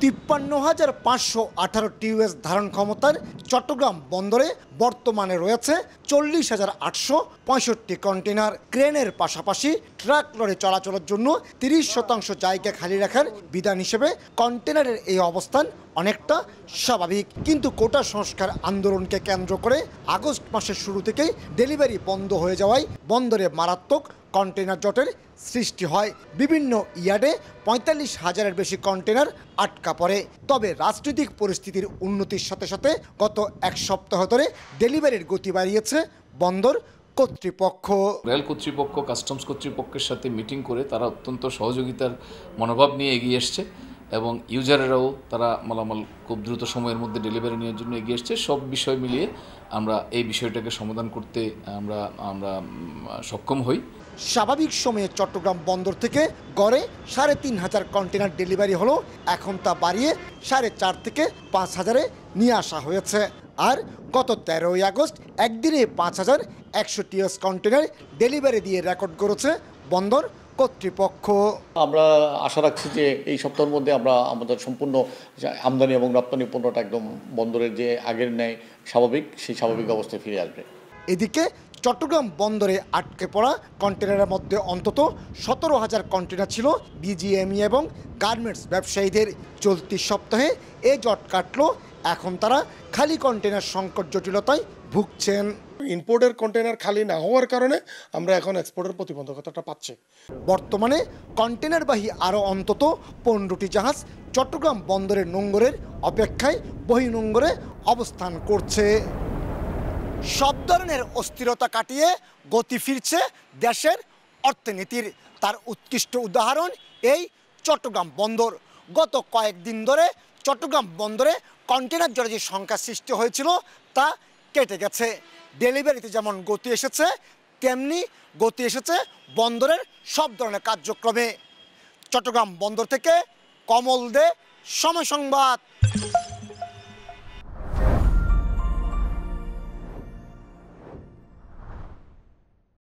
53,518 টিউএস ধারণ ক্ষমতার চট্টগ্রাম বন্দরে বর্তমানে রয়েছে 40,865 কন্টেনার। ক্রেনের পাশাপাশি ট্রাক লরি চলাচলের জন্য 30% জায়গা খালি রাখার বিধান হিসেবে কন্টেনারের এই অবস্থান অনেকটা স্বাভাবিক। কিন্তু কোটা সংস্কার আন্দোলনকে কেন্দ্র করে আগস্ট মাসের শুরু থেকেই ডেলিভারি বন্ধ হয়ে যাওয়ায় বন্দরে মারাত্মক কন্টেনার জটের সৃষ্টি হয়। বিভিন্ন ইয়ার্ডে 45,000-এর বেশি কন্টেনার আটকা পড়ে। তবে রাজনৈতিক পরিস্থিতির উন্নতির সাথে সাথে গত এক সপ্তাহ ধরে ডেলিভারির গতি বাড়িয়েছে বন্দর কর্তৃপক্ষ। রেল কর্তৃপক্ষ কাস্টমস কর্তৃপক্ষের সাথে মিটিং করে তারা অত্যন্ত সহযোগিতার মনোভাব নিয়ে এগিয়ে এসছে এবং ইউজারেরাও তারা মালামাল খুব দ্রুত সময়ের মধ্যে ডেলিভারি নেওয়ার জন্য এগিয়ে এসছে। সব বিষয় মিলিয়ে আমরা এই বিষয়টাকে সমাধান করতে আমরা সক্ষম হই। স্বাভাবিক সময়ে চট্টগ্রাম বন্দর থেকে গড়ে 3,500 কন্টেনার ডেলিভারি হলো, এখন তা বাড়িয়ে 4,500 থেকে 5,000-এ নিয়ে আসা হয়েছে। আর গত 13ই আগস্ট একদিনে 5,100 টিএস কন্টেনার ডেলিভারি দিয়ে রেকর্ড করেছে বন্দর কর্তৃপক্ষ। আমরা আশা রাখছি যে এই সপ্তাহের মধ্যে আমরা আমাদের সম্পূর্ণ আমদানি এবং রপ্তানি পণ্যটা একদম বন্দরের যে আগের ন্যায় সেই স্বাভাবিক অবস্থায় ফিরে আসবে। এদিকে চট্টগ্রাম বন্দরে আটকে পড়া কন্টেনারের মধ্যে অন্তত 17,000 কন্টেনার ছিল বিজিএমই এবং গার্মেন্টস ব্যবসায়ীদের। চলতি সপ্তাহে এ জট কাটলো, এখন তারা খালি কন্টেনার সংকট জটিলতায় ভুগছেন। ইম্পোর্টের কন্টেনার খালি না হওয়ার কারণে আমরা এখন এক্সপোর্টের প্রতিবন্ধকতাটা পাচ্ছি। বর্তমানে কন্টেনারবাহী আরও অন্তত 15টি জাহাজ চট্টগ্রাম বন্দরের নোঙ্গরের অপেক্ষায় বহির্নোঙ্গরে অবস্থান করছে। সব ধরনের অস্থিরতা কাটিয়ে গতি ফিরছে দেশের অর্থনীতির। তার উৎকৃষ্ট উদাহরণ এই চট্টগ্রাম বন্দর। গত কয়েকদিন ধরে চট্টগ্রাম বন্দরে কন্টেনার জটে যে সংখ্যা সৃষ্টি হয়েছিল তা কেটে গেছে। ডেলিভারিতে যেমন গতি এসেছে, তেমনি গতি এসেছে বন্দরের সব ধরনের কার্যক্রমে। চট্টগ্রাম বন্দর থেকে কমল দে, সময় সংবাদ।